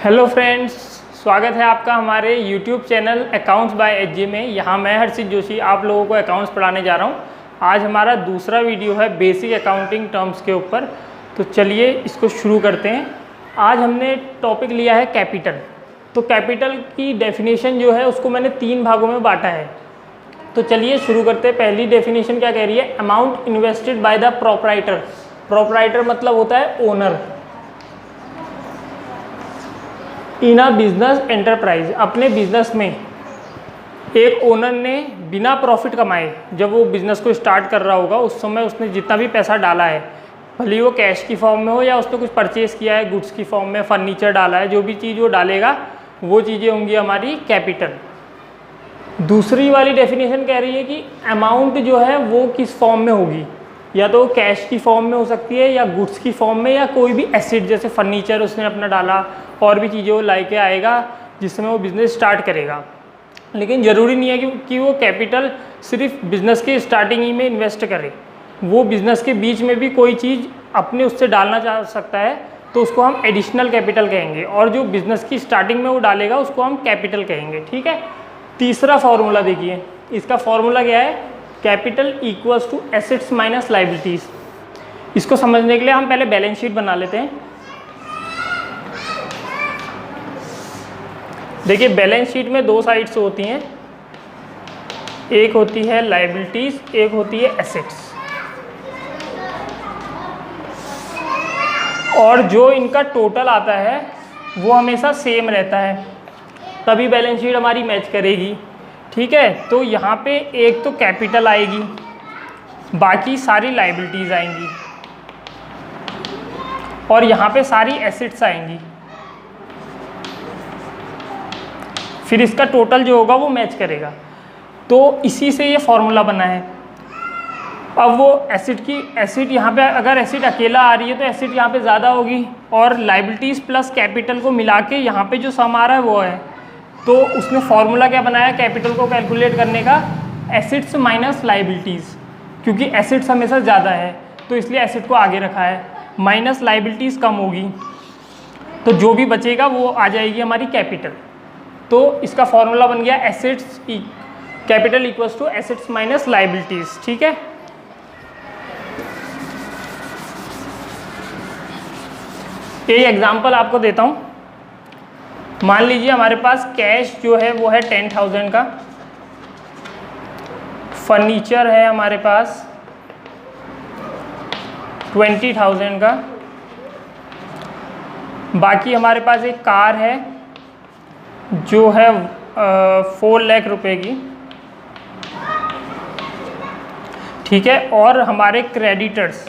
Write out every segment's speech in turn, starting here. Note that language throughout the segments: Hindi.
हेलो फ्रेंड्स, स्वागत है आपका हमारे YouTube channel accounts by HJ में। यहाँ मैं हर्षित जोशी आप लोगों को अकाउंट्स पढ़ाने जा रहा हूँ। आज हमारा दूसरा वीडियो है बेसिक अकाउंटिंग टर्म्स के ऊपर। तो चलिए इसको शुरू करते हैं। आज हमने टॉपिक लिया है कैपिटल। तो कैपिटल की डेफिनेशन जो है उसको मैंने 3 भागों में बांटा है। तो चलिए शुरू करते हैं। पहली डेफिनेशन क्या कह रही है? Amount invested by the proprietor. Proprietor मतलब होता है owner in a business enterprise. अपने बिजनेस में एक ओनर ने बिना प्रॉफिट कमाए, जब वो बिजनेस को स्टार्ट कर रहा होगा उस समय उसने जितना भी पैसा डाला है, भले वो कैश की फॉर्म में हो या उसने कुछ परचेज किया है गुड्स की फॉर्म में, फर्नीचर डाला है, जो भी चीज़ वो डालेगा वो चीज़ें होंगी हमारी कैपिटल। दूसरी वाली डेफिनेशन कह रही है कि अमाउंट जो है वो किस फॉर्म में होगी, या तो कैश की फॉर्म में हो सकती है या गुड्स की फॉर्म में, या कोई भी एसेट जैसे फर्नीचर उसने अपना डाला और भी चीज़ें वो लाके आएगा जिसमें वो बिज़नेस स्टार्ट करेगा। लेकिन ज़रूरी नहीं है कि वो कैपिटल सिर्फ बिज़नेस के स्टार्टिंग ही में इन्वेस्ट करे। वो बिज़नेस के बीच में भी कोई चीज़ अपने उससे डालना चाह सकता है तो उसको हम एडिशनल कैपिटल कहेंगे, और जो बिज़नेस की स्टार्टिंग में वो डालेगा उसको हम कैपिटल कहेंगे। ठीक है। तीसरा फार्मूला देखिए, इसका फार्मूला क्या है? Capital equals to assets minus liabilities. इसको समझने के लिए हम पहले बैलेंस शीट बना लेते हैं। देखिए बैलेंस शीट में 2 साइड्स होती हैं, एक होती है लायबिलिटीज़, एक होती है एसेट्स। और जो इनका टोटल आता है वो हमेशा सेम रहता है, तभी बैलेंस शीट हमारी मैच करेगी। ठीक है। तो यहाँ पे एक तो कैपिटल आएगी, बाकी सारी लायबिलिटीज़ आएंगी, और यहाँ पे सारी एसेट्स आएंगी। फिर इसका टोटल जो होगा वो मैच करेगा। तो इसी से ये फॉर्मूला बना है। अब वो एसिड यहाँ पे अगर एसिड अकेला आ रही है तो एसिड यहाँ पे ज़्यादा होगी, और लायबिलिटीज़ प्लस कैपिटल को मिला के यहाँ पे जो सम आ रहा है वो है। तो उसने फॉर्मूला क्या बनाया कैपिटल को कैलकुलेट करने का? एसिड्स माइनस लायबिलिटीज़, क्योंकि एसिड्स हमेशा ज़्यादा है तो इसलिए एसिड को आगे रखा है, माइनस लायबिलिटीज़ कम होगी, तो जो भी बचेगा वो आ जाएगी हमारी कैपिटल। तो इसका फॉर्मूला बन गया assets capital equals to assets minus liabilities. ठीक है। ये एग्जांपल आपको देता हूँ। मान लीजिए हमारे पास कैश जो है वो है 10,000 का, फर्नीचर है हमारे पास 20,000 का, बाकी हमारे पास एक कार है जो है 4 लाख रुपए की। ठीक है। और हमारे क्रेडिटर्स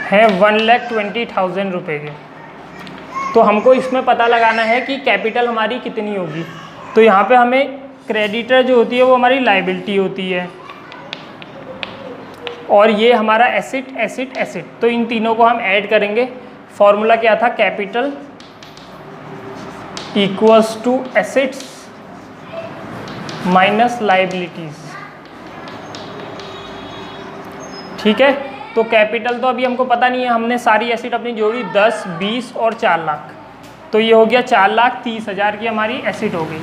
है 1,20,000 रुपए के। तो हमको इसमें पता लगाना है कि कैपिटल हमारी कितनी होगी। तो यहाँ पे हमें क्रेडिटर जो होती है वो हमारी लायबिलिटी होती है, और ये हमारा एसेट एसेट एसेट। तो इन तीनों को हम ऐड करेंगे। फॉर्मूला क्या था? Capital equals to assets minus liabilities. ठीक है। तो कैपिटल तो अभी हमको पता नहीं है, हमने सारी एसेट अपनी जोड़ी 10, 20 और 4 लाख। तो ये हो गया 4,30,000 की हमारी एसेट हो गई,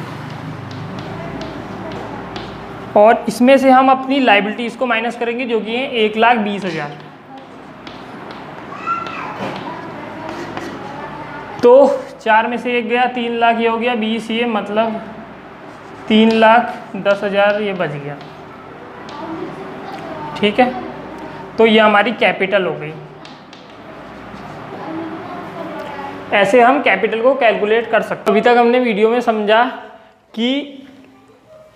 और इसमें से हम अपनी लायबिलिटीज़ को माइनस करेंगे जो कि है 1,20,000। तो 4 में से 1 गया, 3 लाख ये हो गया, 20 ये, मतलब 3,10,000 ये बच गया। ठीक है। तो ये हमारी कैपिटल हो गई। ऐसे हम कैपिटल को कैलकुलेट कर सकते हैं। अभी तक हमने वीडियो में समझा कि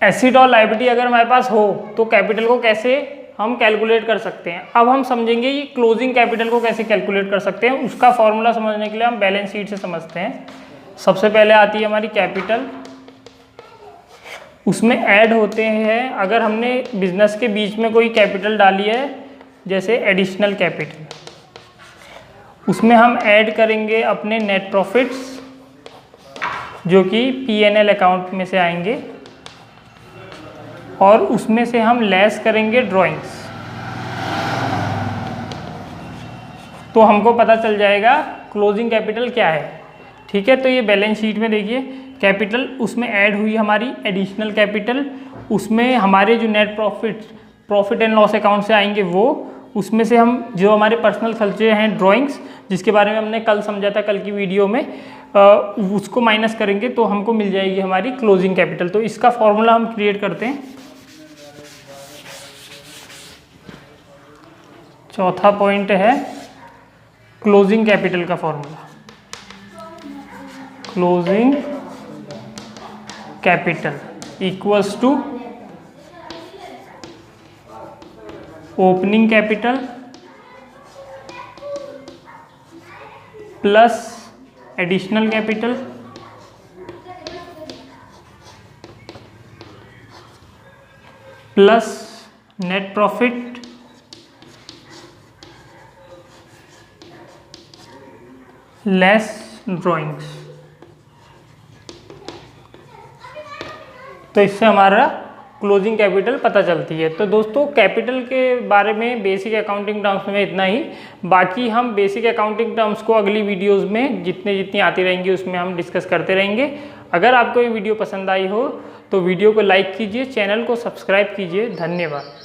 एसेट और लायबिलिटी अगर हमारे पास हो तो कैपिटल को कैसे हम कैलकुलेट कर सकते हैं। अब हम समझेंगे कि क्लोजिंग कैपिटल को कैसे कैलकुलेट कर सकते हैं। उसका फॉर्मूला समझने के लिए हम बैलेंस शीट से समझते हैं। सबसे पहले आती है हमारी कैपिटल, उसमें ऐड होते हैं अगर हमने बिजनेस के बीच में कोई कैपिटल डाली है जैसे एडिशनल कैपिटल, उसमें हम ऐड करेंगे अपने नेट प्रॉफिट्स जो कि P&L अकाउंट में से आएंगे, और उसमें से हम लेस करेंगे ड्राइंग्स। तो हमको पता चल जाएगा क्लोजिंग कैपिटल क्या है। ठीक है, तो ये बैलेंस शीट में देखिए कैपिटल, उसमें ऐड हुई हमारी एडिशनल कैपिटल, उसमें हमारे जो net profit and loss account से आएंगे वो, उसमें से हम जो हमारे पर्सनल खर्चे हैं ड्राइंग्स, जिसके बारे में हमने कल समझा था कल की वीडियो में, उसको माइनस करेंगे तो हमको मिल जाएगी हमारी क्लोजिंग कैपिटल। तो इसका फॉर्मूला हम क्रिएट करते हैं। चौथा पॉइंट है क्लोजिंग कैपिटल का formula. Closing capital equals to opening capital plus additional capital plus net profit less drawings. तो इससे हमारा क्लोजिंग कैपिटल पता चलती है। तो दोस्तों कैपिटल के बारे में बेसिक अकाउंटिंग टर्म्स में इतना ही। बाकी हम बेसिक अकाउंटिंग टर्म्स को अगली वीडियोस में जितनी आती रहेंगी उसमें हम डिस्कस करते रहेंगे। अगर आपको ये वीडियो पसंद आई हो तो वीडियो को लाइक कीजिए, चैनल को सब्सक्राइब कीजिए। धन्यवाद।